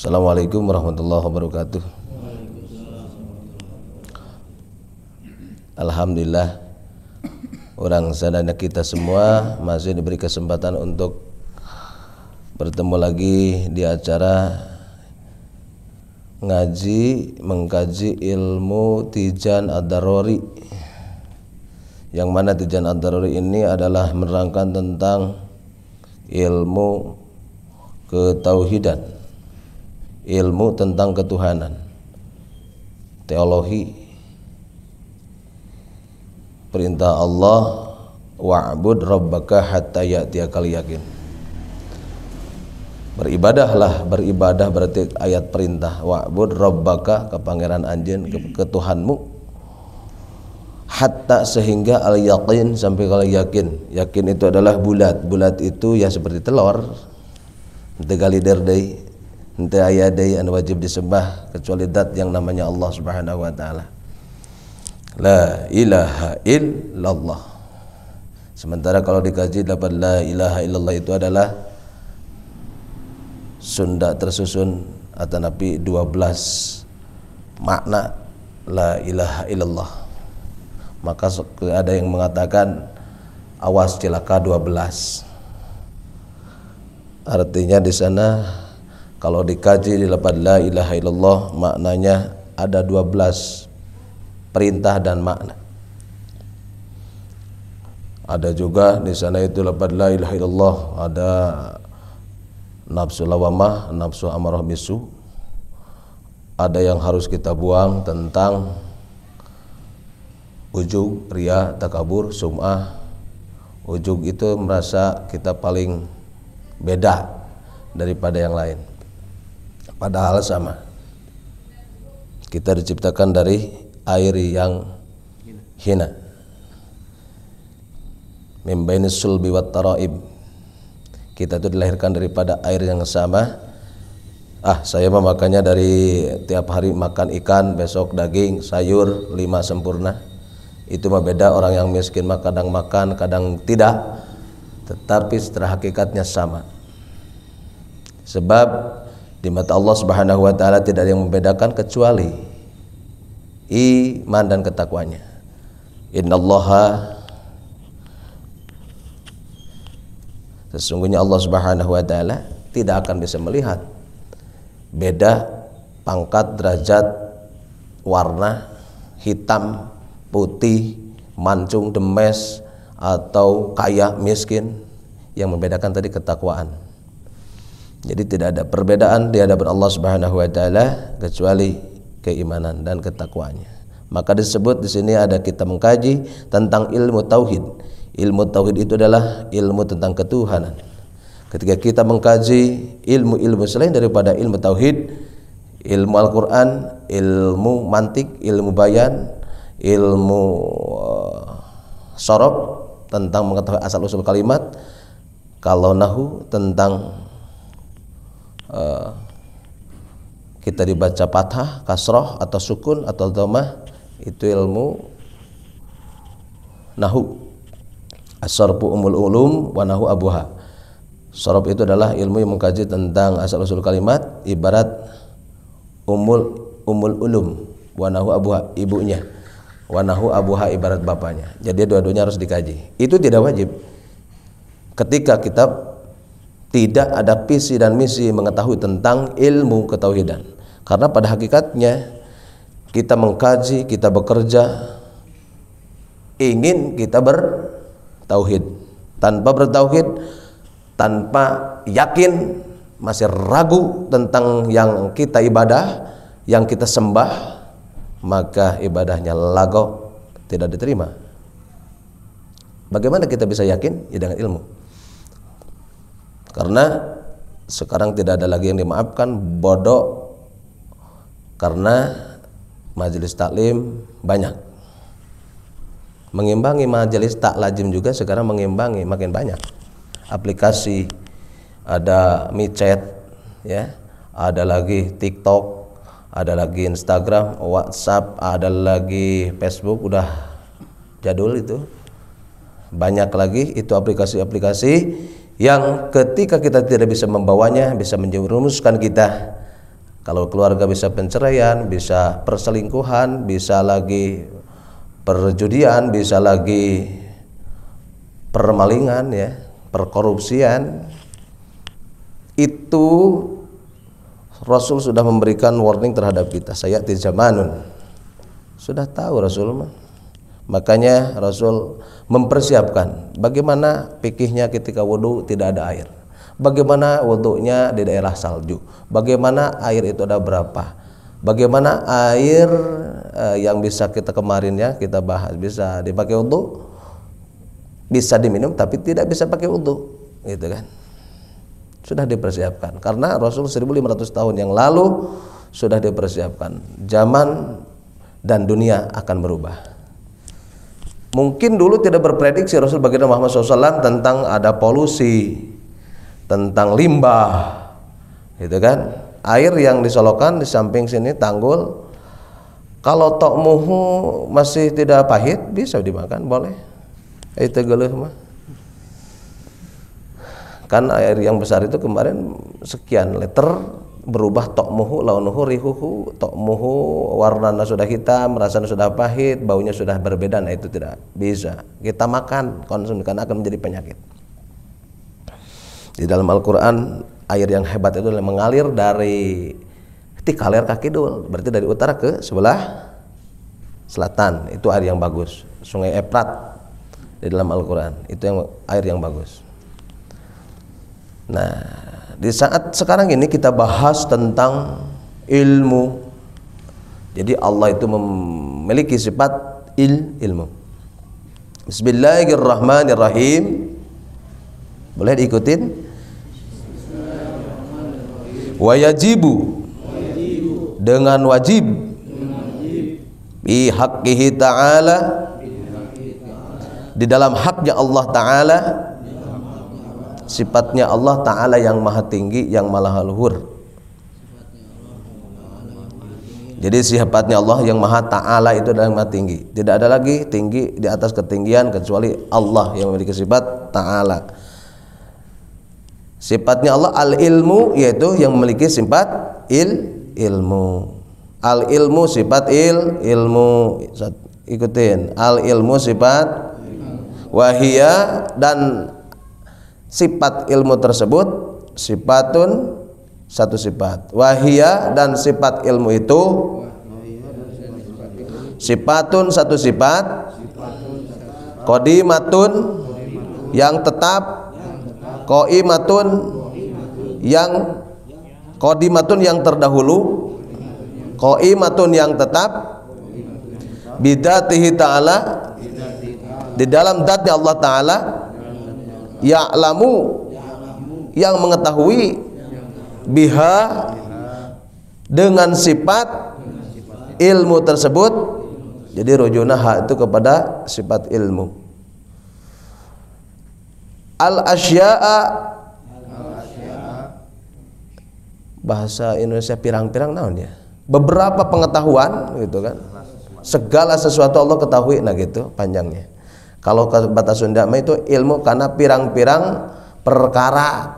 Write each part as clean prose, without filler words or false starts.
Assalamualaikum warahmatullahi wabarakatuh. Alhamdulillah, orang sadana kita semua masih diberi kesempatan untuk bertemu lagi di acara ngaji mengkaji ilmu Tijan Ad-Daruri, yang mana Tijan Ad-Daruri ini adalah menerangkan tentang ilmu ketauhidan, ilmu tentang ketuhanan, teologi, perintah Allah, wa'bud rabbaka hatta ya'tiyakal yakin. Beribadahlah, beribadah berarti ayat perintah, wa'bud rabbaka, ke pangeran anjeun, ke Tuhanmu, hatta sehingga al yakin, sampai kalau yakin. Yakin itu adalah bulat. Bulat itu ya seperti telur, henteu galider deui, henteu aya deui anu wajib disembah kecuali zat yang namanya Allah Subhanahu wa taala. La ilaha illallah. Sementara kalau dikaji dapat la ilaha illallah itu adalah Sunda tersusun atau nabi 12 makna la ilaha illallah. Maka ada yang mengatakan awas cilaka 12. Artinya di sana kalau dikaji di lafaz la ilaha illallah maknanya ada 12 perintah dan makna. Ada juga di sana itu lafaz la ilaha illallah ada nafsu lawamah, nafsu amarah bisu. Ada yang harus kita buang tentang ujug, riya, takabur, sum'ah. Ujug itu merasa kita paling beda daripada yang lain, padahal sama. Kita diciptakan dari air yang hina, min bainis sulbi wat taraib. Kita itu dilahirkan daripada air yang sama. Saya memakannya dari tiap hari makan ikan, besok daging, sayur 5 sempurna. Itu mah beda. Orang yang miskin mah kadang makan, kadang tidak, tetapi setelah hakikatnya sama. Sebab di mata Allah Subhanahu wa taala tidak ada yang membedakan kecuali iman dan ketakwanya. Innallaha, sesungguhnya Allah Subhanahu wa taala tidak akan bisa melihat beda pangkat, derajat, warna, hitam, putih, mancung, demes, atau kaya, miskin. Yang membedakan tadi ketakwaan. Jadi tidak ada perbedaan di hadapan Allah Subhanahu wa taala kecuali keimanan dan ketakwaannya. Maka disebut di sini ada kita mengkaji tentang ilmu tauhid. Ilmu tauhid itu adalah ilmu tentang ketuhanan. Ketika kita mengkaji ilmu-ilmu selain daripada ilmu tauhid, ilmu Al-Qur'an, ilmu mantik, ilmu bayan, ilmu sorob tentang mengetahui asal usul kalimat, kalau nahu tentang kita dibaca fathah, kasroh, atau sukun, atau dhammah, itu ilmu nahu. As-sarfu umul ulum wa nahu abuha. Sorob itu adalah ilmu yang mengkaji tentang asal usul kalimat, ibarat umul ulum wa nahu abuha, ibunya, wa nahu abuha ibarat bapaknya. Jadi dua-duanya harus dikaji. Itu tidak wajib ketika kita tidak ada visi dan misi mengetahui tentang ilmu ketauhidan. Karena pada hakikatnya kita mengkaji, kita bekerja ingin kita bertauhid. Tanpa bertauhid, tanpa yakin, masih ragu tentang yang kita ibadah, yang kita sembah, maka ibadahnya lago, tidak diterima. Bagaimana kita bisa yakin? Ya dengan ilmu. Karena sekarang tidak ada lagi yang dimaafkan bodoh, karena majelis taklim banyak, mengimbangi majelis tak lazim juga sekarang mengimbangi, makin banyak aplikasi. Ada micet, ya, ada lagi TikTok, ada lagi Instagram, WhatsApp, ada lagi Facebook, udah jadul itu. Banyak lagi itu aplikasi-aplikasi yang ketika kita tidak bisa membawanya, bisa menjerumuskan kita Kalau keluarga bisa penceraian, bisa perselingkuhan, bisa lagi perjudian, bisa lagi permalingan ya, perkorupsian. Itu Rasul sudah memberikan warning terhadap kita. Sayati zamanun. Sudah tahu Rasul mah. Makanya Rasul mempersiapkan bagaimana fikihnya ketika wudu tidak ada air. Bagaimana wudunya di daerah salju. Bagaimana air itu ada berapa. Bagaimana air yang bisa kita kemarin ya kita bahas bisa dipakai wudu, bisa diminum tapi tidak bisa pakai wudu, gitu kan. Sudah dipersiapkan karena Rasul 1500 tahun yang lalu sudah dipersiapkan. Zaman dan dunia akan berubah. Mungkin dulu tidak berprediksi Rasul baginda Muhammad SAW tentang ada polusi, tentang limbah, gitu kan. Air yang disolokan di samping sini tanggul, kalau tok muhu masih tidak pahit bisa dimakan, boleh. Itu geuleuh mah. Kan air yang besar itu kemarin sekian liter berubah tok muhu launuhu rihuhu, tok muhu warnanya sudah hitam, rasanya sudah pahit, baunya sudah berbeda. Nah itu tidak bisa kita makan, konsumsi karena akan menjadi penyakit. Di dalam Al-Quran air yang hebat itu mengalir dari Tikaler ke Kidul, berarti dari utara ke sebelah selatan. Itu air yang bagus. Sungai Efrat di dalam Al-Quran itu yang air yang bagus. Nah, di saat sekarang ini kita bahas tentang ilmu. Jadi Allah itu memiliki sifat ilmu. Bismillahirrahmanirrahim. Boleh diikutin? Wa yajibu, dengan wajib, bi haqqihi ta'ala, di dalam haknya Allah Ta'ala, sifatnya Allah Ta'ala yang maha tinggi, yang maha luhur. Jadi sifatnya Allah yang maha Ta'ala itu adalah yang maha tinggi. Tidak ada lagi tinggi di atas ketinggian kecuali Allah yang memiliki sifat Ta'ala. Sifatnya Allah al-ilmu, yaitu yang memiliki sifat ilmu. Al-ilmu sifat ilmu. Ikutin. Al-ilmu sifat wahia, dan sifat ilmu tersebut sifatun, satu sifat. Wahia, dan sifat ilmu itu sifatun, satu sifat. Qadimatun, yang tetap. Qaimatun, yang qadimatun yang terdahulu. Qaimatun yang tetap. Bidatihi ta'ala, di dalam zatnya Allah Ta'ala. Ya'lamu, yang mengetahui. Biha, dengan sifat ilmu tersebut. Jadi rujunah itu kepada sifat ilmu. Al-asya'a, bahasa Indonesia pirang-pirang naon ya, beberapa pengetahuan gitu kan. Segala sesuatu Allah ketahui, nah gitu panjangnya. Kalau ke bahasa Sunda mah itu ilmu karena pirang-pirang perkara.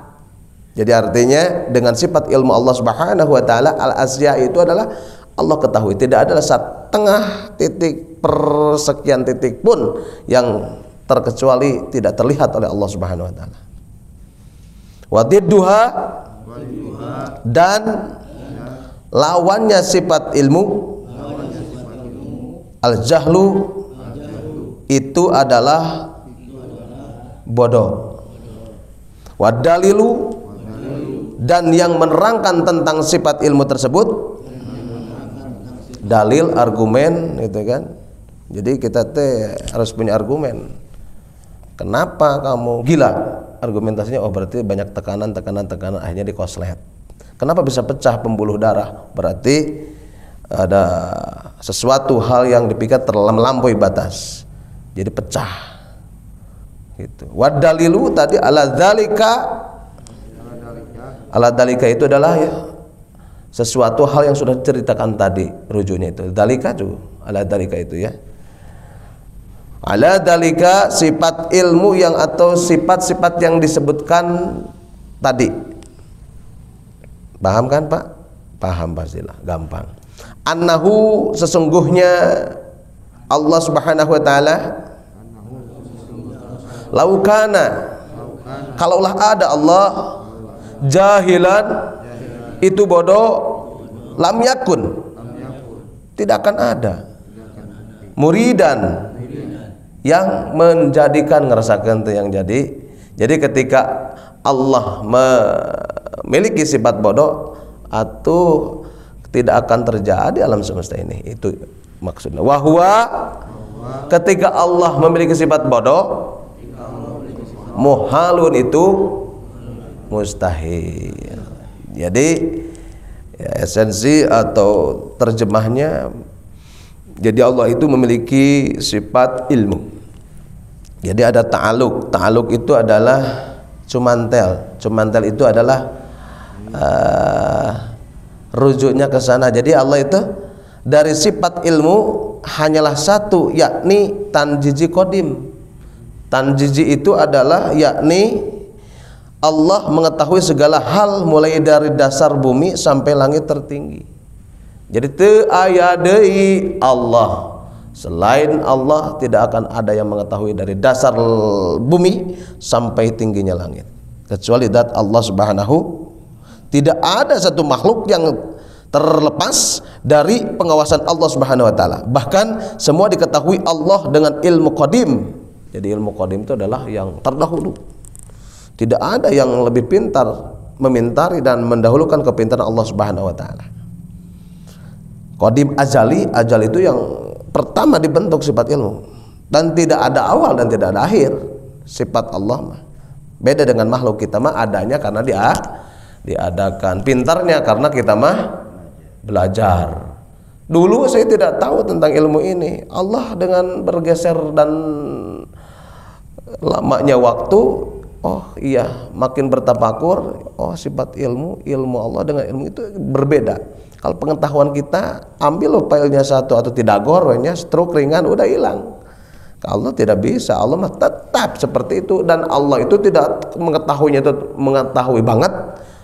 Jadi artinya dengan sifat ilmu Allah Subhanahu wa taala, al-asya itu adalah Allah ketahui. Tidak ada setengah titik persekian titik pun yang terkecuali tidak terlihat oleh Allah Subhanahu wa taala. Wa didduha, dan lawannya sifat ilmu, al-jahlu, itu adalah bodoh. Wa dalilu, dan yang menerangkan tentang sifat ilmu tersebut, dalil, argumen, gitu kan. Jadi kita harus punya argumen. Kenapa kamu gila? Argumentasinya, oh berarti banyak tekanan, akhirnya dikoslet. Kenapa bisa pecah pembuluh darah? Berarti ada sesuatu hal yang dipikir melampaui batas, jadi pecah. Gitu. Wadalilu tadi ala dzalika itu adalah ya, sesuatu hal yang sudah diceritakan tadi, rujuknya itu. Dzalika tuh, ala dzalika itu ya. Ala dalika, sifat ilmu yang atau sifat-sifat yang disebutkan tadi. Paham kan Pak? Paham pastilah, gampang. Annahu, sesungguhnya Allah Subhanahu wa taala, laukana, kalaulah ada Allah, jahilan, itu bodoh, lam yakun, tidak akan ada, muridan, yang menjadikan, ngerasakan itu yang jadi. Jadi ketika Allah memiliki sifat bodoh, atau tidak akan terjadi alam semesta ini, itu maksudnya. Wahwa, ketika Allah memiliki sifat bodoh, muhalun, itu mustahil. Jadi ya, esensi atau terjemahnya, jadi Allah itu memiliki sifat ilmu. Jadi ada ta'aluk. Ta'aluk itu adalah cumantel. Cumantel itu adalah rujuknya ke sana. Jadi Allah itu dari sifat ilmu hanyalah satu, yakni tanjiji qadim. Tanjiji itu adalah yakni Allah mengetahui segala hal mulai dari dasar bumi sampai langit tertinggi. Jadi teu aya deui Allah. Selain Allah tidak akan ada yang mengetahui dari dasar bumi sampai tingginya langit, kecuali zat Allah Subhanahu. Tidak ada satu makhluk yang terlepas dari pengawasan Allah Subhanahu wa taala. Bahkan semua diketahui Allah dengan ilmu qadim. Jadi ilmu qadim itu adalah yang terdahulu. Tidak ada yang lebih pintar memintari dan mendahulukan kepintaran Allah Subhanahu wa taala. Qadim azali, azal itu yang pertama dibentuk sifat ilmu, dan tidak ada awal dan tidak ada akhir. Sifat Allah mah beda dengan makhluk. Kita mah adanya karena diadakan, pintarnya karena kita mah belajar. Dulu saya tidak tahu tentang ilmu ini. Allah dengan bergeser dan lamanya waktu, oh iya, makin bertafakur, oh sifat ilmu Allah dengan ilmu itu berbeda. Kalau pengetahuan kita, ambil filenya satu atau tidak gorengnya, stroke ringan udah hilang. Kalau Allah tidak bisa, Allah mah tetap seperti itu. Dan Allah itu tidak mengetahuinya itu mengetahui banget,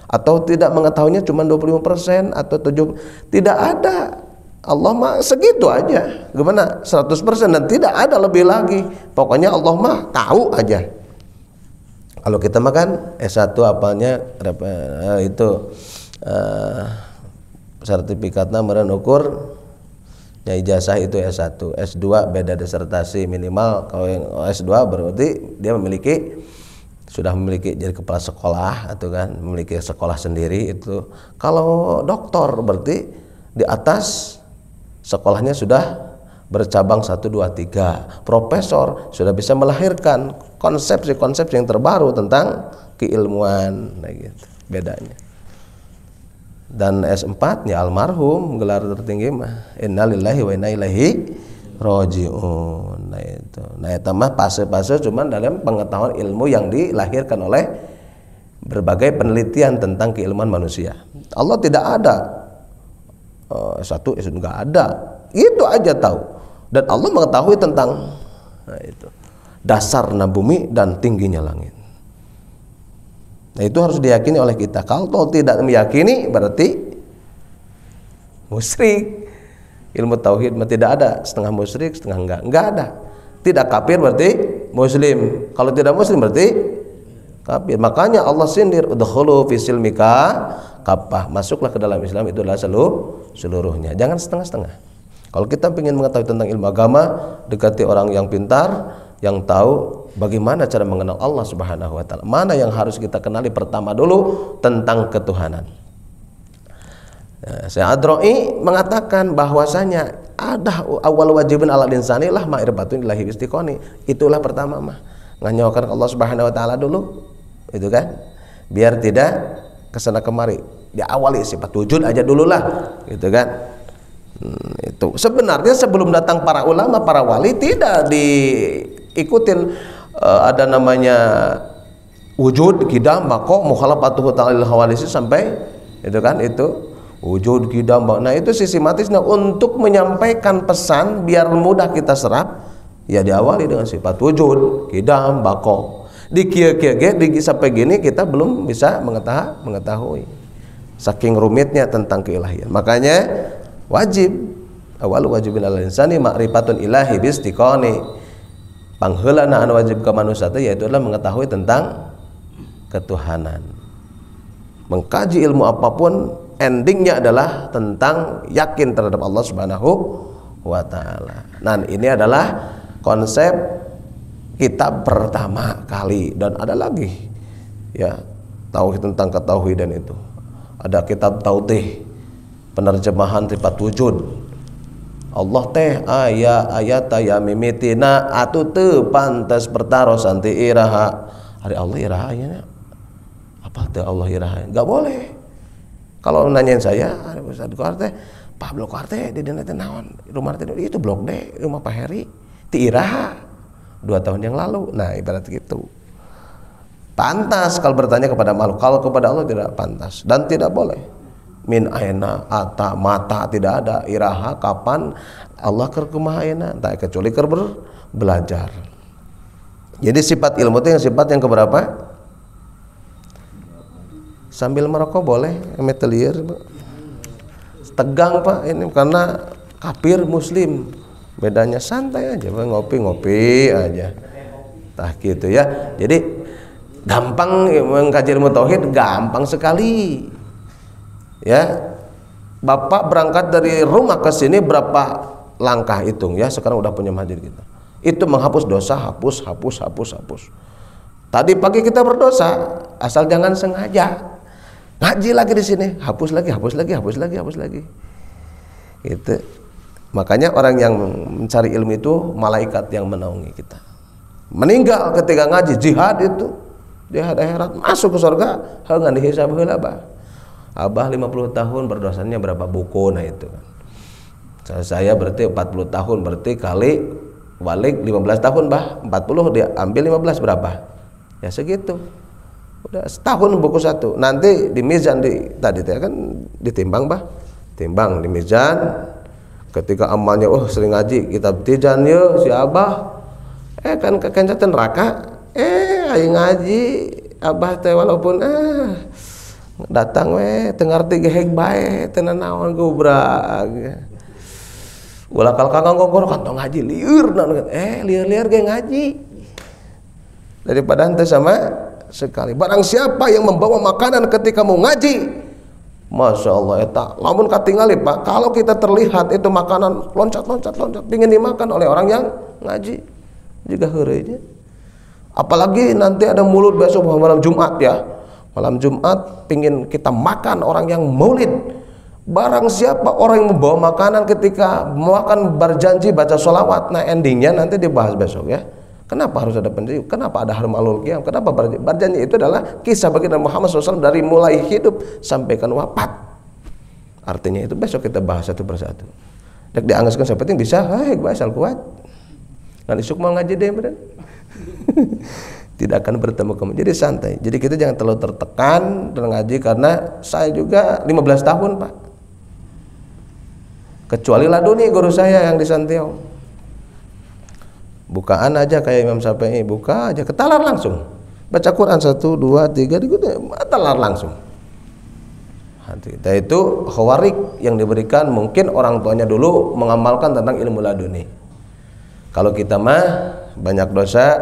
atau tidak mengetahuinya cuma 25% atau 70%. Tidak ada. Allah mah segitu aja. Gimana? 100%, dan tidak ada lebih lagi. Pokoknya Allah mah tahu aja. Kalau kita mah kan S1 apanya itu sertifikatnya meureun ukur ya, ijazah itu S1, S2 beda disertasi minimal. Kalau yang S2 berarti dia sudah memiliki jadi kepala sekolah atau kan memiliki sekolah sendiri itu. Kalau doktor berarti di atas sekolahnya sudah bercabang 1, 2, 3. Profesor sudah bisa melahirkan konsepsi-konsepsi yang terbaru tentang keilmuan, nah gitu bedanya. Dan S4 ya almarhum, gelar tertinggi mah innalillahi wa inna ilaihi rajiun. Nah itu. Nah itu mah fase-fase cuman dalam pengetahuan ilmu yang dilahirkan oleh berbagai penelitian tentang keilmuan manusia. Allah tidak ada satu enggak ada. Itu aja tahu. Dan Allah mengetahui tentang itu dasarnya bumi dan tingginya langit. Nah itu harus diyakini oleh kita. Kalau tidak meyakini berarti musyrik. Ilmu tauhid tidak ada setengah musyrik setengah enggak ada. Tidak kafir berarti muslim. Kalau tidak muslim berarti kafir. Makanya Allah sindir, udkhulu fi silmika kaffah. Masuklah ke dalam Islam itu adalah seluruhnya. Jangan setengah-setengah. Kalau kita ingin mengetahui tentang ilmu agama, dekati orang yang pintar, yang tahu bagaimana cara mengenal Allah Subhanahu wa taala. Mana yang harus kita kenali pertama dulu tentang ketuhanan. Syekh Adroi mengatakan bahwasanya ada awal wajibun ala insani lah ma'rifatun ilahi istiqoni. Itulah pertama mah nganyawakan Allah Subhanahu wa taala dulu. Itu kan? Biar tidak kesana kemari. Diawali sifat wujud aja dululah, gitu kan? Itu sebenarnya sebelum datang para ulama, para wali tidak diikutin ada namanya wujud, qidam, baqo, mukhalafatuhu ta'ala hawadits sampai itu kan itu wujud, qidam, baqo. Nah itu sistematisnya untuk menyampaikan pesan biar mudah kita serap ya diawali dengan sifat wujud, qidam, baqo. Di kieu-kieu ge sampai gini kita belum bisa mengetahui. saking rumitnya tentang keilahian. Makanya wajib awal wajibin alal insani ma'rifatun ilahi bistiqoni. Pangheulana anu wajib ka manusia teh yaitu adalah mengetahui tentang ketuhanan. Mengkaji ilmu apapun endingnya adalah tentang yakin terhadap Allah Subhanahu wa taala. Nah, ini adalah konsep kitab pertama kali, dan ada lagi ya tauhid, tentang ketauhidan itu. Ada kitab tauhid, penerjemahan sifat wujud. Allah teh ayat ya mimitina atuh teu pantes pertarosan ti iraha. Hari Allah iraha nya apa teh Allah iraha? Enggak boleh. Kalau nanyain saya, Ustaz Kohar teh, Pak Blok Kohar teh di dina teh naon? Rumah teh itu Blok D, rumah Pak Heri ti iraha 2 tahun yang lalu. Nah, ibarat gitu. Pantas kalau bertanya kepada makhluk, kalau kepada Allah tidak pantas dan tidak boleh. Min aina ata mata tidak ada, iraha kapan Allah keur kumaha ayeuna, tak kecuali keur belajar. Jadi sifat ilmu itu yang sifat yang keberapa? Sambil merokok boleh, metelier. Tegang Pak ini karena kafir muslim. Bedanya santai aja, ngopi-ngopi aja. Tah gitu ya. Jadi gampang mengkaji ilmu tauhid, gampang sekali. Ya, Bapak berangkat dari rumah ke sini berapa langkah hitung ya, sekarang udah punya masjid kita. Itu menghapus dosa, hapus. Tadi pagi kita berdosa, asal jangan sengaja. Ngaji lagi di sini, hapus lagi. Gitu. Makanya orang yang mencari ilmu itu malaikat yang menaungi kita. Meninggal ketika ngaji, jihad itu, jihad akhirat, masuk ke surga, heungan dihisab heula bah. Abah 50 tahun berdosanya berapa buku, nah itu kan. Saya berarti 40 tahun, berarti kali balik 15 tahun bah, 40 dia ambil 15 berapa? Ya segitu. Udah setahun buku satu. Nanti di mizan tadi kan ditimbang bah. Timbang di mizan. Ketika amalnya sering ngaji, kitab tijan ye si Abah. Kan kekencetan neraka. Ayo ngaji Abah teh walaupun datang teu ngarti geheg bae teu naon gubrak. Ulah kal kakang gogor kantong ngaji lieur naon lieur ge ngaji. Daripada henteu sama sekali. Barang siapa yang membawa makanan ketika mau ngaji, Masya Allah eta lamun katingali Pak, kalau kita terlihat itu makanan loncat ingin dimakan oleh orang yang ngaji juga heureuy. Apalagi nanti ada mulut besok malam Jumat ya, malam Jumat pingin kita makan orang yang maulid. Barang siapa orang yang membawa makanan ketika makan berjanji baca sholawat, nah endingnya nanti dibahas besok ya. Kenapa harus ada penjanji? Kenapa ada harmalul qiyam? Kenapa berjanji? Itu adalah kisah baginda Muhammad SAW dari mulai hidup sampai kan wafat. Artinya itu besok kita bahas satu persatu. Dek dianggeskeun sapenting bisa, asal kuat. Ngan isuk mau ngaji deh bener. Tidak akan bertemu kamu. Jadi santai. Jadi kita jangan terlalu tertekan dalam ngaji, karena saya juga 15 tahun Pak. Kecuali Laduni guru saya yang di Santiago. Bukaan aja kayak Imam Syafi'i, buka aja ketalar langsung. Baca Quran 1, 2, 3 talar langsung. Itu khawarik yang diberikan, mungkin orang tuanya dulu mengamalkan tentang ilmu laduni. Kalau kita mah banyak dosa,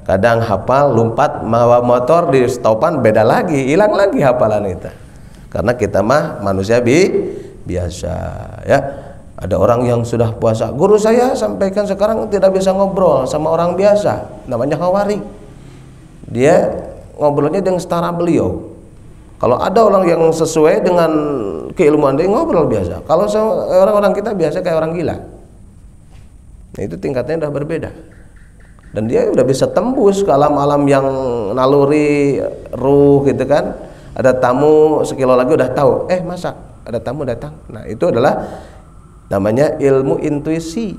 kadang hafal lompat mawa motor di stopan beda lagi, hilang lagi hafalan kita. Karena kita mah manusia biasa ya. Ada orang yang sudah puasa, guru saya sampaikan sekarang tidak bisa ngobrol sama orang biasa, namanya khawarik. Dia ngobrolnya dengan setara beliau. Kalau ada orang yang sesuai dengan keilmuan dia ngobrol biasa. Kalau orang-orang kita biasa kayak orang gila. Nah, itu tingkatnya udah berbeda. Dan dia udah bisa tembus ke alam-alam yang naluri ruh gitu kan. Ada tamu sekilo lagi udah tahu, masak, ada tamu datang. Nah, itu adalah namanya ilmu intuisi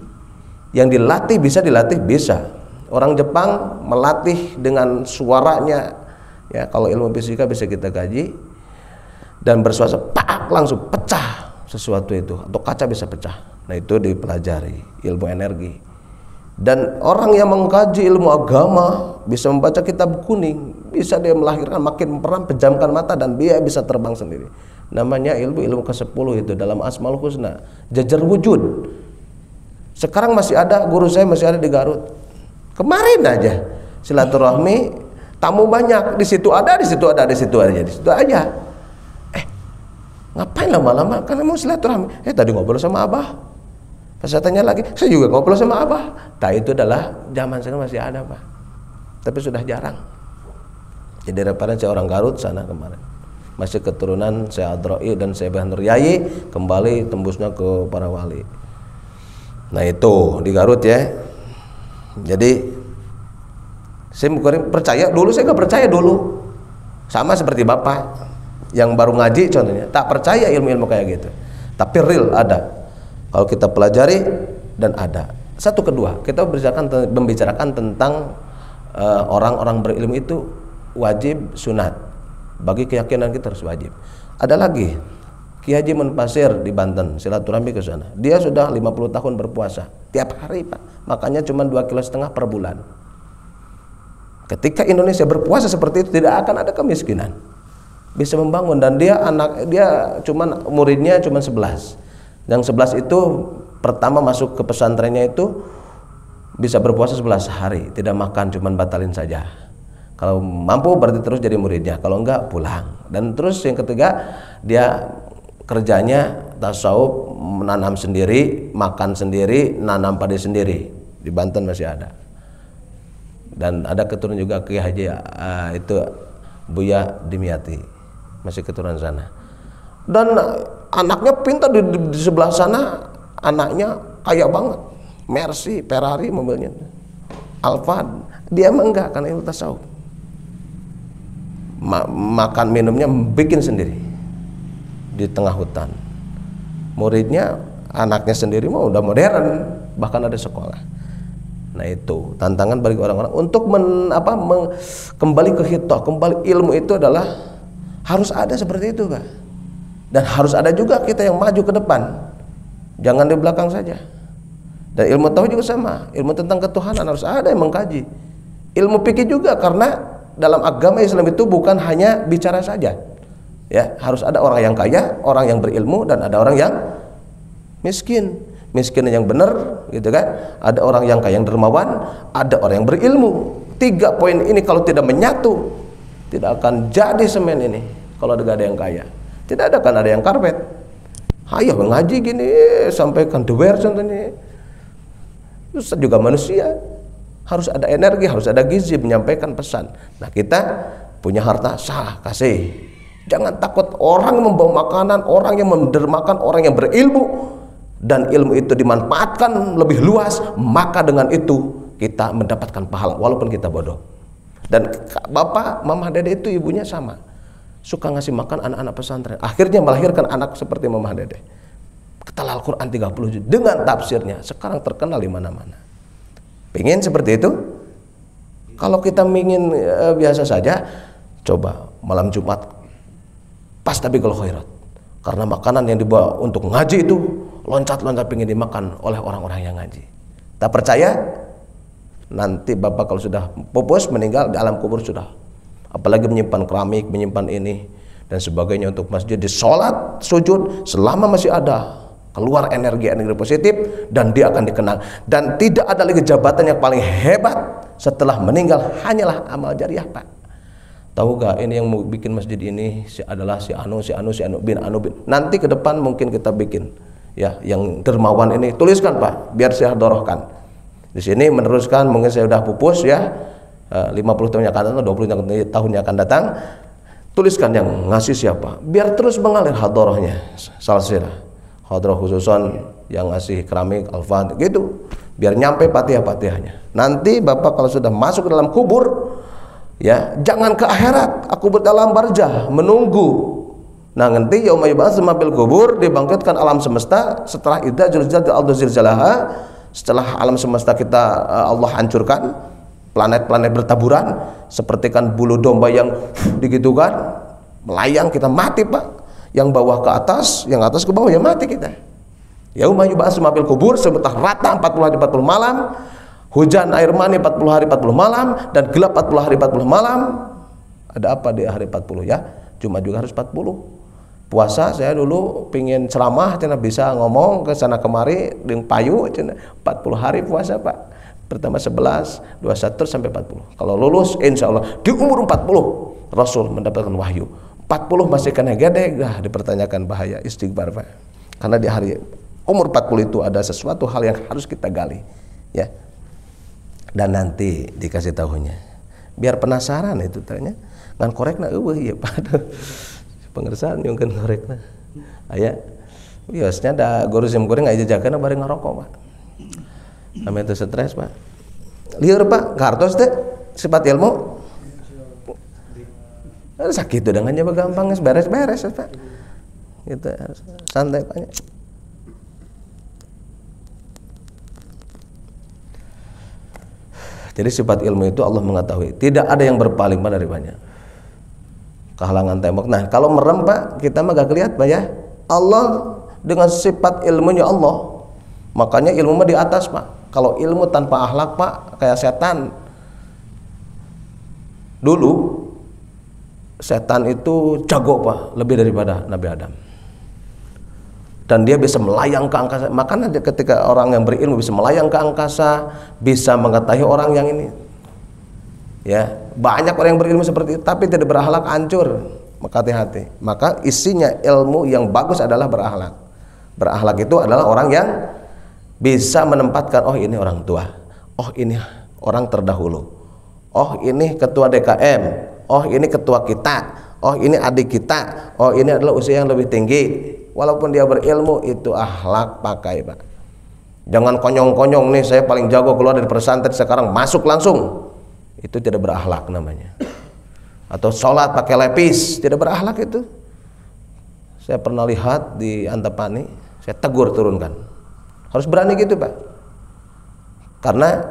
yang dilatih, bisa dilatih, bisa. Orang Jepang melatih dengan suaranya ya. Kalau ilmu fisika bisa kita kaji dan bersuara pak langsung pecah sesuatu itu, atau kaca bisa pecah. Nah, itu dipelajari ilmu energi. Dan orang yang mengkaji ilmu agama bisa membaca kitab kuning, bisa dia melahirkan, makin peram, pejamkan mata dan dia bisa terbang sendiri. Namanya ilmu ke-10 itu dalam Asmaul Husna, jajar wujud. Sekarang masih ada, guru saya masih ada di Garut. Kemarin aja silaturahmi, tamu banyak, di situ ada, di situ ada, di situ aja, di situ aja. Ngapain lama-lama? Karena mau silaturahmi. Tadi ngobrol sama Abah. Pas saya tanya lagi, saya juga ngobrol sama Abah. Nah, itu adalah zaman sekarang masih ada, Pak. Tapi sudah jarang. Jadi referensi orang Garut sana kemarin. Masih keturunan Syekh Adroi dan Syekh Nur Yai, kembali tembusnya ke para wali. Nah, itu di Garut ya. Jadi saya percaya dulu, saya nggak percaya dulu. Sama seperti Bapak yang baru ngaji contohnya, tak percaya ilmu-ilmu kayak gitu. Tapi real ada. Kalau kita pelajari dan ada. Satu kedua, kita membicarakan tentang orang-orang berilmu itu wajib sunat. Bagi keyakinan kita harus wajib. Ada lagi Ki Haji Munfasir di Banten, silaturahmi ke sana. Dia sudah 50 tahun berpuasa tiap hari, Pak. Makanya cuma 2,5 kg per bulan. Ketika Indonesia berpuasa seperti itu, tidak akan ada kemiskinan. Bisa membangun, dan dia muridnya cuma 11. Yang 11 itu pertama masuk ke pesantrennya itu bisa berpuasa 11 hari, tidak makan, cuma batalin saja. Kalau mampu berarti terus jadi muridnya, kalau enggak pulang. Dan terus yang ketiga, dia kerjanya tasawuf, menanam sendiri, makan sendiri, nanam padi sendiri. Di Banten masih ada. Dan ada keturunan juga Ki Haji itu Buya Dimyati, masih keturunan sana. Dan anaknya pintar di sebelah sana, anaknya kaya banget, Mercy, Ferrari mobilnya, Alphard. Dia emang enggak, karena ilmu tasawuf. Makan minumnya bikin sendiri di tengah hutan. Muridnya, anaknya sendiri mah udah modern, bahkan ada sekolah. Nah, itu tantangan bagi orang-orang untuk kembali ke hitoh, kembali ilmu itu adalah harus ada seperti itu, Pak. Dan harus ada juga kita yang maju ke depan, jangan di belakang saja. Dan ilmu tauhid juga sama, ilmu tentang ketuhanan harus ada yang mengkaji. Ilmu fikih juga, karena dalam agama Islam itu bukan hanya bicara saja, ya, harus ada orang yang kaya, orang yang berilmu, dan ada orang yang miskin yang benar, gitu kan? Ada orang yang kaya yang dermawan, ada orang yang berilmu. 3 poin ini kalau tidak menyatu, tidak akan jadi semen ini. Kalau ada yang kaya, tidak ada, kan ada yang karpet. Ayo ngaji gini, sampaikan dewer contohnya. Terus juga manusia harus ada energi, harus ada gizi menyampaikan pesan. Nah, kita punya harta, sah, kasih. Jangan takut orang yang membawa makanan, orang yang mendermakan, orang yang berilmu, dan ilmu itu dimanfaatkan lebih luas, maka dengan itu kita mendapatkan pahala walaupun kita bodoh. Dan bapak, mama, dede itu ibunya sama, suka ngasih makan anak-anak pesantren, akhirnya melahirkan anak seperti mama dede. Ketal Al-Quran 30 juz dengan tafsirnya, sekarang terkenal di mana-mana. Pengen seperti itu? Kalau kita ingin biasa saja, coba malam Jumat pas tabiqul khairat, karena makanan yang dibawa untuk ngaji itu loncat-loncat pengen dimakan oleh orang-orang yang ngaji. Tak percaya? Nanti bapak kalau sudah pupus, meninggal, di alam kubur sudah, apalagi menyimpan keramik, menyimpan ini dan sebagainya untuk masjid, di sholat, sujud, selama masih ada keluar energi positif, dan dia akan dikenang. Dan tidak ada lagi jabatan yang paling hebat setelah meninggal, hanyalah amal jariah, Pak. Tahu gak, ini yang mau bikin masjid ini adalah si Anu bin Anu bin. Nanti ke depan mungkin kita bikin, ya, yang dermawan ini, tuliskan, Pak, biar saya dorohkan. Di sini meneruskan, mungkin saya udah pupus ya, 50 tahun yang akan datang, 20 tahun yang akan datang, tuliskan yang ngasih siapa, biar terus mengalir hadorohnya, salsirah. Hadroh khususon yang ngasih keramik, alfad, gitu, biar nyampe patihah-patihahnya. Nanti bapak kalau sudah masuk ke dalam kubur, ya, jangan ke akhirat, aku berdalam barzah menunggu. Nah, nanti yauma yub'atsu mabil kubur, dibangkitkan alam semesta setelah idza zulzilatil ardu zilzalaha, setelah alam semesta kita Allah hancurkan, planet-planet bertaburan seperti kan bulu domba yang digitukan, melayang, kita mati, Pak. Yang bawah ke atas, yang atas ke bawah, ya mati kita. Yauma yub'atsu mabil kubur, sebentar rata 40 hari 40 malam, hujan air mani 40 hari 40 malam, dan gelap 40 hari 40 malam. Ada apa di hari 40 ya? Jumat juga harus 40. Puasa saya dulu pingin ceramah cina bisa ngomong ke sana kemari dengan payu cina 40 hari puasa Pak. Pertama 11, 21 sampai 40. Kalau lulus insya Allah di umur 40 Rasul mendapatkan wahyu. 40 masih kena gede, dipertanyakan bahaya istighfar Pak. Karena di hari umur 40 itu ada sesuatu hal yang harus kita gali ya. Dan nanti dikasih tahunya. Biar penasaran itu tanya. Ngan korekna eueuh ya Pak. Pengersaan yang kan korekna. Aya biasanya ada guru sim goreng aja jagaنا bareng ngerokok Pak. Ame teu stres Pak. Lieur Pak, kartos teh sifat ilmu. Sakit tuh dengannya gampang beres-beres Pak. Gitu santai Pak. Jadi sifat ilmu itu Allah mengetahui. Tidak ada yang berpaling Pak daripadanya. Kehalangan tembok. Nah kalau merem Pak kita mah gak kelihatan Pak ya. Allah dengan sifat ilmunya Allah, makanya ilmu mah di atas Pak. Kalau ilmu tanpa akhlak Pak kayak setan. Dulu setan itu jago Pak, lebih daripada Nabi Adam. Dan dia bisa melayang ke angkasa. Makanya ketika orang yang berilmu bisa melayang ke angkasa, bisa mengetahui orang yang ini. Ya, banyak orang yang berilmu seperti itu tapi tidak berakhlak hancur. Maka hati-hati. Maka isinya ilmu yang bagus adalah berakhlak. Berakhlak itu adalah orang yang bisa menempatkan, oh ini orang tua, oh ini orang terdahulu, oh ini ketua DKM, oh ini ketua kita, oh ini adik kita, oh ini adalah usia yang lebih tinggi. Walaupun dia berilmu itu akhlak pakai Pak. Jangan konyong-konyong nih saya paling jago keluar dari pesantren sekarang masuk langsung. Itu tidak berakhlak namanya. Atau sholat pakai lepis, tidak berakhlak itu. Saya pernah lihat di Antapani, saya tegur turunkan. Harus berani gitu Pak. Karena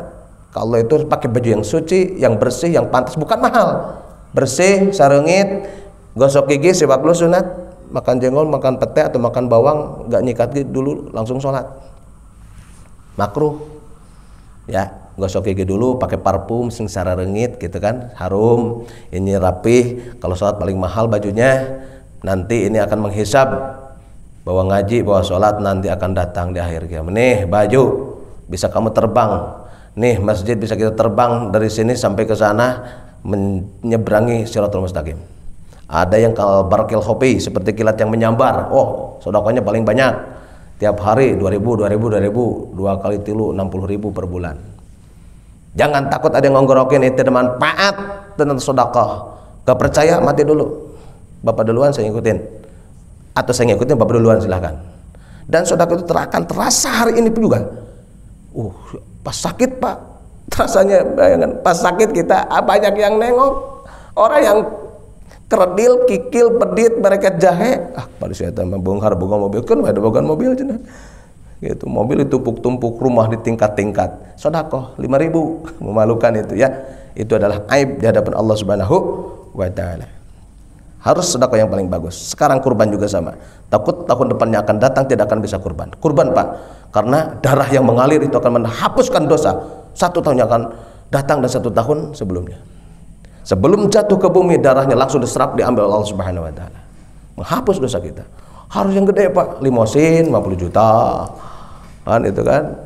kalau itu pakai baju yang suci, yang bersih, yang pantas, bukan mahal. Bersih, sarengit, gosok gigi, sebab lu sunat, makan jengkol, makan pete atau makan bawang, nggak nyikat dulu langsung sholat. Makruh. Ya, gosok gigi dulu pakai parfum sing sarengit gitu kan, harum, ini rapih. Kalau sholat paling mahal bajunya, nanti ini akan menghisab bahwa ngaji, bahwa sholat nanti akan datang di akhir kiamat. Nih baju bisa kamu terbang, nih masjid bisa kita terbang dari sini sampai ke sana menyeberangi Shirathul Mustaqim. Ada yang kal barkil hopi seperti kilat yang menyambar. Oh, sedekahnya paling banyak. Tiap hari 2000, 2 kali tilu 60.000 per bulan. Jangan takut ada yang ngonggorokin itu bermanfaat tentang sedekah. Gak percaya mati dulu. Bapak duluan saya ngikutin. Atau saya ngikutin Bapak duluan silahkan. Dan sedekah itu akan terasa hari ini pun juga. Pas sakit Pak, rasanya bayangan pas sakit kita banyak yang nengok. Orang yang keredil, kikil, pedit, mereka jahe. Pada saya tambah bongkar boga mobil kan ada boga mobil cenah. Gitu, mobil ditumpuk-tumpuk, rumah di tingkat-tingkat. Sedekah 5.000, memalukan itu ya. Itu adalah aib di hadapan Allah Subhanahu wa taala. Harus sedekah yang paling bagus. Sekarang kurban juga sama. Takut tahun depannya akan datang tidak akan bisa kurban. Kurban Pak, karena darah yang mengalir itu akan menghapuskan dosa. 1 tahun yang akan datang dan 1 tahun sebelumnya. Sebelum jatuh ke bumi darahnya langsung diserap diambil Allah Subhanahu wa taala. Menghapus dosa kita. Harus yang gede Pak, limosin 50 juta. Kan itu kan.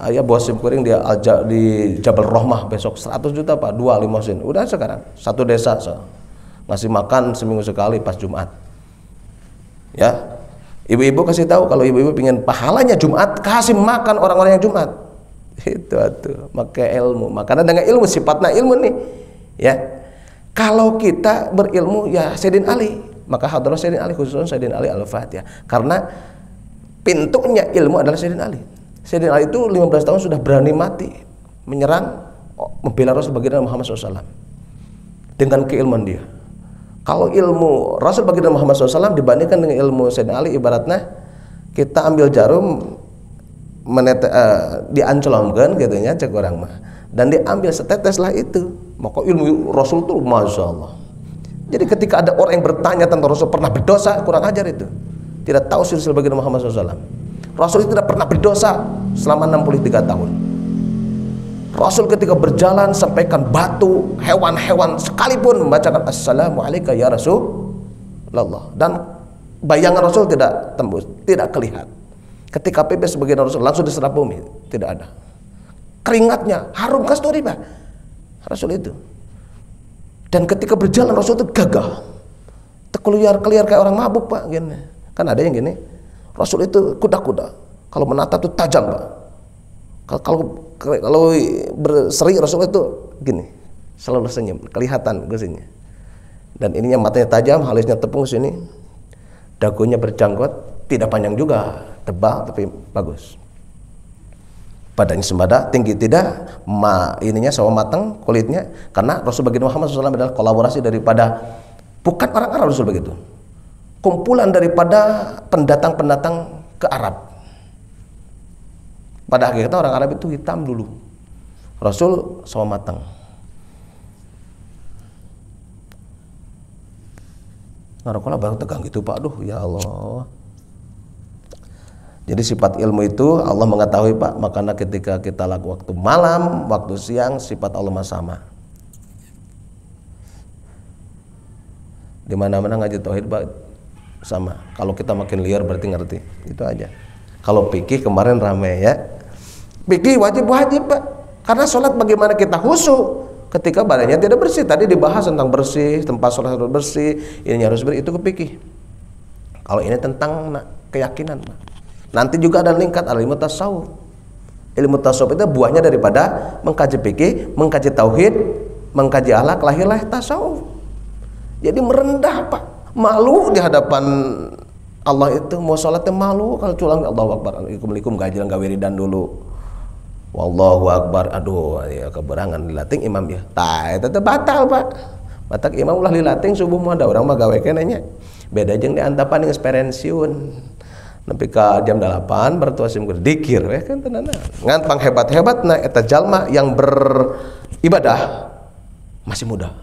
Ayah bos sim kuring dia ajak di Jabal Rahmah besok 100 juta Pak, 2 limosin. Udah sekarang 1 desa ngasih makan seminggu sekali pas Jumat. Ya. Ibu-ibu kasih tahu kalau ibu-ibu pengen pahalanya Jumat, kasih makan orang-orang yang Jumat. Itu atuh, pakai ilmu. Makanya dengan ilmu sifatnya ilmu nih. Ya, kalau kita berilmu ya Sayyidina Ali, maka hadrah Sayyidina Ali khususnya Sayyidina Ali Al-Fatihah. Karena pintunya ilmu adalah Sayyidina Ali. Sayyidina Ali itu 15 tahun sudah berani mati menyerang, membela Rasul baginda Muhammad SAW dengan keilmuan dia. Kalau ilmu Rasul baginda Muhammad SAW dibandingkan dengan ilmu Sayyidina Ali, ibaratnya kita ambil jarum diancolomkan gitunya cek orang mah, dan diambil setetes lah itu. Maka ilmu Rasul itu Masya Allah. Jadi ketika ada orang yang bertanya tentang Rasul pernah berdosa, kurang ajar itu. Tidak tahu silsilah baginda Muhammad SAW. Rasul itu tidak pernah berdosa selama 63 tahun. Rasul ketika berjalan sampaikan batu, hewan-hewan sekalipun membacakan assalamualaikum ya Rasulullah, dan bayangan Rasul tidak tembus, tidak kelihatan. Ketika pipis sebagian Rasul langsung diserap bumi, tidak ada. Keringatnya harum kasturi Pak Rasul itu. Dan ketika berjalan Rasul itu gagah, terkeluar kayak orang mabuk Pak, gini. Kan ada yang gini. Rasul itu kuda-kuda, kalau menatap itu tajam Pak. Kalau berseri Rasul itu gini, selalu senyum, kelihatan gosinya. Dan ininya matanya tajam, alisnya tepung sini, dagunya berjanggot, tidak panjang juga, tebal tapi bagus. Badannya sembada, tinggi tidak, ininya sawo matang kulitnya, karena Rasul baginda Muhammad SAW adalah kolaborasi daripada bukan orang Arab. Rasul begitu, kumpulan daripada pendatang-pendatang ke Arab. Pada akhirnya orang Arab itu hitam dulu, Rasul sawo matang. Ngarokola baru tegang gitu Pak, aduh ya Allah. Jadi sifat ilmu itu Allah mengetahui Pak, makanya ketika kita lakukan waktu malam, waktu siang, sifat Allah sama. Di mana-mana ngaji tauhid Pak sama. Kalau kita makin liar berarti ngerti, itu aja. Kalau fikih kemarin rame ya. Fikih wajib Pak, karena sholat bagaimana kita khusyuk ketika badannya tidak bersih. Tadi dibahas tentang bersih, tempat sholat harus bersih, ini harus bersih, itu ke fikih. Kalau ini tentang keyakinan Pak. Nanti juga ada lingkat ilmu tasawuf. Ilmu tasawuf itu buahnya daripada mengkaji fikih, mengkaji tauhid, mengkaji akhlak, lahirlah tasawuf. Jadi merendah Pak, malu di hadapan Allah itu, mau sholatnya malu kalau culang Allahu Akbar, Assalamualaikum gajilan gawiridan dulu. Wallahu Akbar, aduh ya keberangan dilating imam ya. Tah itu batal Pak. Batak imam ulah dilating subuh mah ada orang mah gawe kenanya. Beda jeung di antapan geus pensiun. Nepi ka jam 8 bertuasim dikir we kan tenan. Ngan pang hebat-hebatna eta jalma yang beribadah masih muda.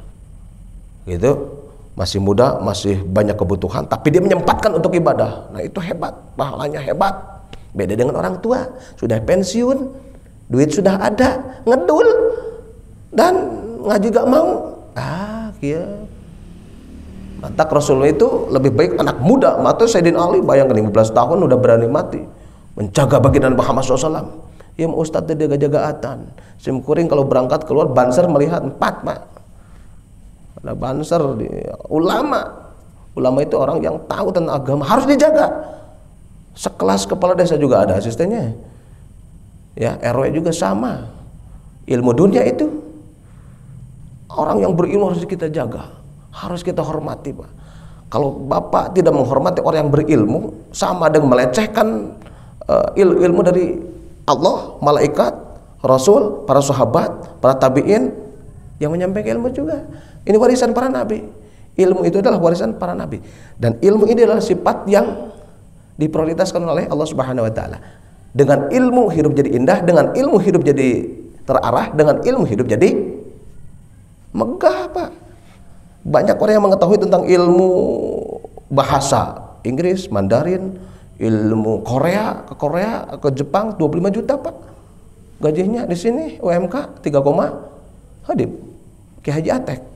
Gitu. Masih muda, masih banyak kebutuhan, tapi dia menyempatkan untuk ibadah. Nah itu hebat, pahalanya hebat. Beda dengan orang tua, sudah pensiun, duit sudah ada, ngedul, dan ngaji gak mau. Iya. Mantak Rasulullah itu lebih baik anak muda. Mata Sayyidina Ali, bayangkan 15 tahun udah berani mati menjaga baginda Muhammad SAW. Ya Ustadz dia jaga-jagaatan. Sim kuring kalau berangkat keluar banser melihat 4 Pak. Ada banser di ulama itu orang yang tahu tentang agama, harus dijaga. Sekelas kepala desa juga ada asistennya ya, RW juga sama. Ilmu dunia itu orang yang berilmu harus kita jaga, harus kita hormati Pak. Kalau Bapak tidak menghormati orang yang berilmu, sama dengan melecehkan ilmu dari Allah, malaikat, Rasul, para sahabat, para tabi'in yang menyampaikan ilmu juga. Ini warisan para nabi. Ilmu itu adalah warisan para nabi. Dan ilmu ini adalah sifat yang diprioritaskan oleh Allah Subhanahu wa taala. Dengan ilmu hidup jadi indah, dengan ilmu hidup jadi terarah, dengan ilmu hidup jadi megah Pak. Banyak orang yang mengetahui tentang ilmu bahasa Inggris, Mandarin, ilmu Korea, ke Jepang 25 juta Pak. Gajinya di sini UMK 3, hadip. Ki Haji Atek.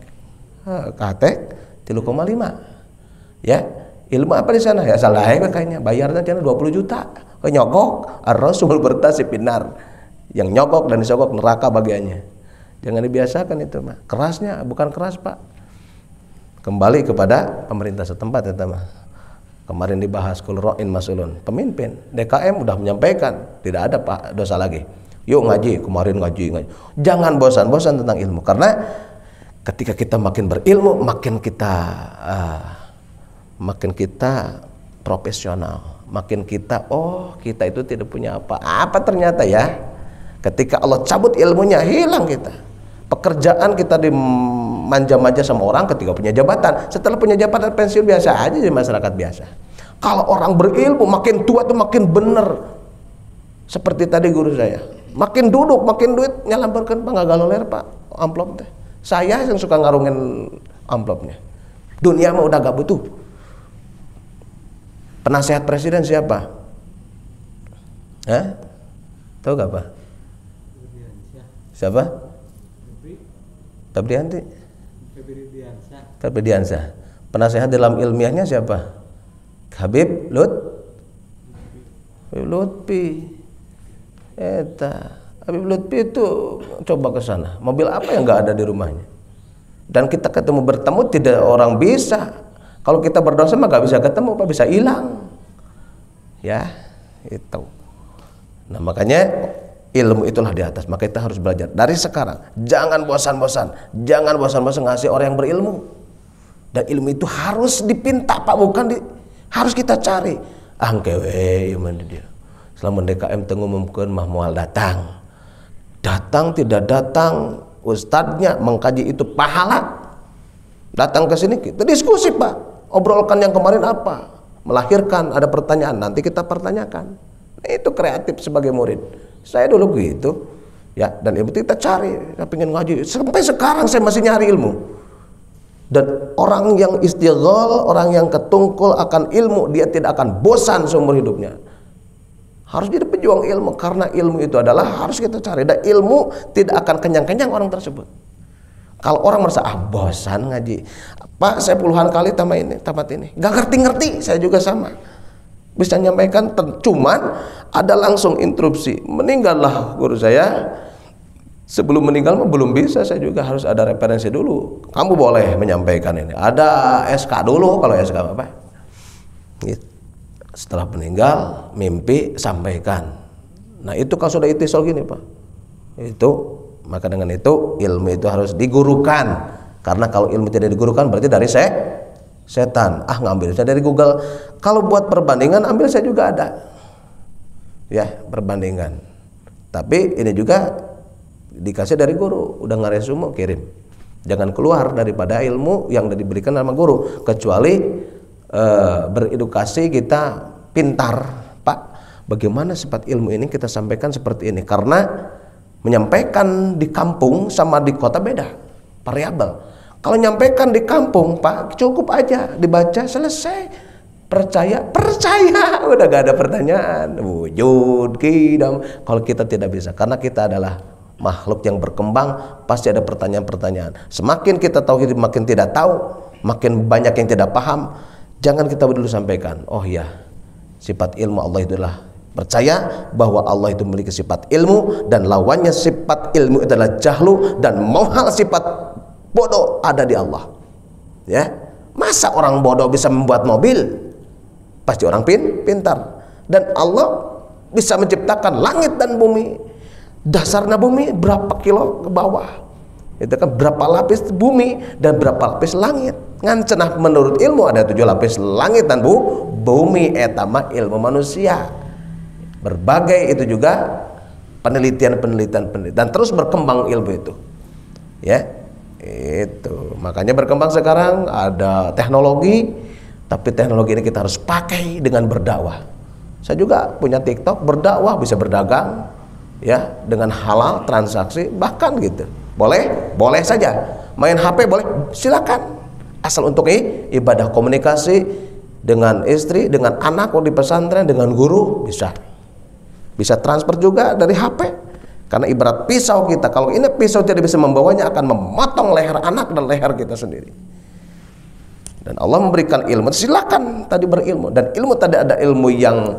Katek 3,5. Ya, ilmu apa di sana? Ya salah kayaknya. Bayarnya cina 20 juta. Nyogok, ar-rasul bertasib binar. Yang nyogok dan disogok neraka bagiannya. Jangan dibiasakan itu mah. Kerasnya bukan keras Pak. Kembali kepada pemerintah setempat ya teman. Kemarin dibahas kulroin masulun. Pemimpin DKM udah menyampaikan tidak ada Pak dosa lagi. Yuk ngaji, kemarin ngaji. Jangan bosan-bosan tentang ilmu, karena ketika kita makin berilmu, makin kita profesional, makin kita kita itu tidak punya apa ternyata ya. Ketika Allah cabut ilmunya, hilang kita. Pekerjaan kita dimanja-manja sama orang ketika punya jabatan. Setelah punya jabatan pensiun biasa aja di masyarakat biasa. Kalau orang berilmu makin tua tuh makin bener. Seperti tadi guru saya, makin duduk makin duit nyalamparkan Pak, nggak galoler Pak amplop teh. Saya yang suka ngarungin amplopnya. Dunia mah udah gak butuh. Penasehat presiden siapa? Tahu gak Pak? Siapa? Febrianti. Febridiansyah. Penasehat dalam ilmiahnya siapa? Habib Lutfi. Habib Lutfi itu coba ke sana. Mobil apa yang nggak ada di rumahnya? Dan kita ketemu bertemu tidak orang bisa. Kalau kita berdosa mah nggak bisa ketemu, Pak, bisa hilang. Ya, itu. Nah, makanya ilmu itulah di atas. Maka kita harus belajar dari sekarang. Jangan bosan-bosan. Jangan bosan-bosan ngasih orang yang berilmu. Dan ilmu itu harus dipinta, Pak, bukan harus kita cari. Angkewe mana dia. Selama DKM mengumumkan mah moal datang. Datang tidak datang, ustadznya mengkaji itu pahala. Datang ke sini kita diskusi, Pak. Obrolkan yang kemarin apa? Melahirkan ada pertanyaan, nanti kita pertanyakan. Itu kreatif sebagai murid. Saya dulu gitu. Ya, dan ilmu kita cari. Saya pengen ngaji. Sampai sekarang saya masih nyari ilmu. Dan orang yang istighol, orang yang ketungkul akan ilmu, dia tidak akan bosan seumur hidupnya. Harus jadi pejuang ilmu, karena ilmu itu adalah harus kita cari. Dan ilmu tidak akan kenyang-kenyang orang tersebut. Kalau orang merasa bosan ngaji, Pak, saya puluhan kali tamat ini, gak ngerti-ngerti. Saya juga sama. Bisa nyampaikan, cuman ada langsung interupsi. Meninggallah guru saya. Sebelum meninggal mah belum bisa, saya juga harus ada referensi dulu. Kamu boleh menyampaikan ini. Ada SK dulu, kalau SK apa? Gitu. Setelah meninggal, mimpi sampaikan. Nah, itu kalau sudah itisol gini, Pak. Itu, maka dengan itu ilmu itu harus digurukan. Karena kalau ilmu tidak digurukan berarti dari setan. Ngambil saya dari Google. Kalau buat perbandingan ambil saya juga ada. Ya, perbandingan. Tapi ini juga dikasih dari guru, udah ngaresumo kirim. Jangan keluar daripada ilmu yang diberikan sama guru, kecuali beredukasi kita pintar, Pak. Bagaimana sifat ilmu ini kita sampaikan seperti ini? Karena menyampaikan di kampung sama di kota beda, variabel. Kalau nyampaikan di kampung, Pak, cukup aja dibaca selesai. Percaya, udah gak ada pertanyaan. Wujud, kidam. Kalau kita tidak bisa, karena kita adalah makhluk yang berkembang, pasti ada pertanyaan-pertanyaan. Semakin kita tahu, makin tidak tahu, makin banyak yang tidak paham. Jangan kita dulu sampaikan, oh ya, sifat ilmu Allah itulah. Percaya bahwa Allah itu memiliki sifat ilmu, dan lawannya sifat ilmu adalah jahlu, dan mohal sifat bodoh ada di Allah. Ya, masa orang bodoh bisa membuat mobil? Pasti orang pintar. Dan Allah bisa menciptakan langit dan bumi. Dasarnya bumi berapa kilo ke bawah, itu kan berapa lapis bumi dan berapa lapis langit. Ngancenah menurut ilmu ada 7 lapis langit dan bumi. Etama ilmu manusia. Berbagai itu juga penelitian dan terus berkembang ilmu itu. Ya, itu makanya berkembang sekarang ada teknologi, tapi teknologi ini kita harus pakai dengan berdakwah. Saya juga punya TikTok, berdakwah, bisa berdagang. Ya, dengan halal, transaksi, bahkan gitu. Boleh saja. Main HP boleh, silakan. Asal untuk ibadah, komunikasi dengan istri, dengan anak, kalau di pesantren, dengan guru, bisa. Bisa transfer juga dari HP. Karena ibarat pisau kita, kalau ini pisau tidak bisa membawanya, akan memotong leher anak dan leher kita sendiri. Dan Allah memberikan ilmu, silakan tadi berilmu. Dan ilmu tadi ada ilmu yang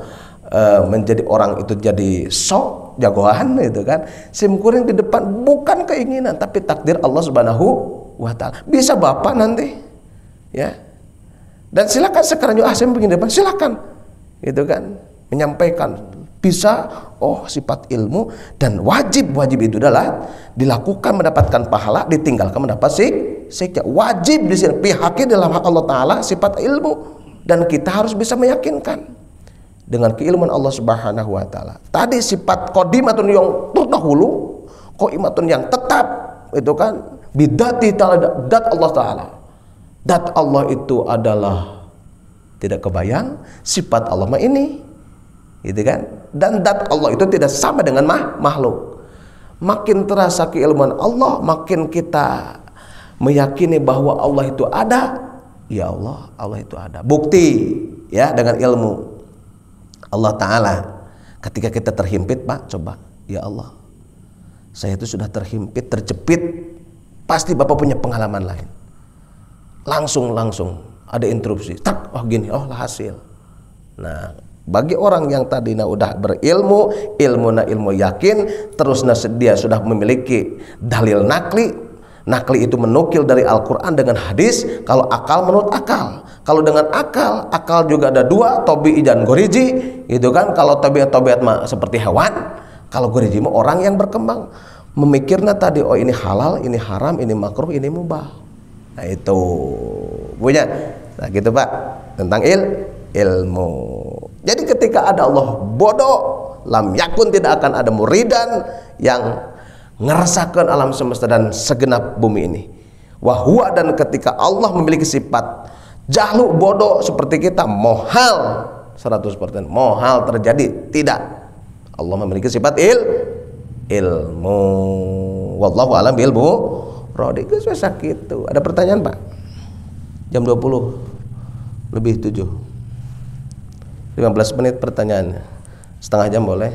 menjadi orang itu jadi sok jagoan itu kan, simkuring di depan bukan keinginan tapi takdir Allah Subhanahu wa taala. Bisa Bapak nanti ya, dan silakan sekarang juga saya begini depan, silakan gitu kan, menyampaikan bisa. Oh, sifat ilmu, dan wajib itu adalah dilakukan mendapatkan pahala, ditinggalkan mendapat siksa. Wajib di sini pihaknya dalam hak Allah taala sifat ilmu, dan kita harus bisa meyakinkan dengan keilmuan Allah Subhanahu wa taala. Tadi sifat qadimatun yang terdahulu, qaimatun yang tetap, itu kan bidati ta'ala, dat Allah taala. Dat Allah itu adalah tidak kebayang, sifat Allah mah ini. Gitu kan? Dan dat Allah itu tidak sama dengan makhluk. Makin terasa keilmuan Allah, makin kita meyakini bahwa Allah itu ada. Ya Allah itu ada. Bukti ya dengan ilmu Allah Ta'ala. Ketika kita terhimpit, Pak, coba, ya Allah, saya itu sudah terhimpit, terjepit, pasti Bapak punya pengalaman lain. Langsung ada interupsi, tak, oh gini, oh lah hasil. Nah, bagi orang yang tadinya udah berilmu, ilmu yakin, terus dia sudah memiliki dalil nakli itu menukil dari Al-Quran dengan hadis. Kalau akal menurut akal, kalau dengan akal juga ada dua, tobi'i dan goriji, gitu kan. Kalau tobiat mah seperti hewan, kalau goriji mah orang yang berkembang, memikirnya tadi, oh ini halal, ini haram, ini makruh, ini mubah. Nah itu punya, nah gitu Pak, tentang ilmu. Jadi ketika ada Allah bodoh, lam yakun, tidak akan ada muridan yang ngerasakan alam semesta dan segenap bumi ini. Wahwa, dan ketika Allah memiliki sifat jahlu, bodoh seperti kita, mohal 100% mohal terjadi, tidak. Allah memiliki sifat ilmu. Wallahu a'lam bil murad. Gitu. Ada pertanyaan Pak? Jam 20 lebih 7, 15 menit pertanyaannya, setengah jam boleh.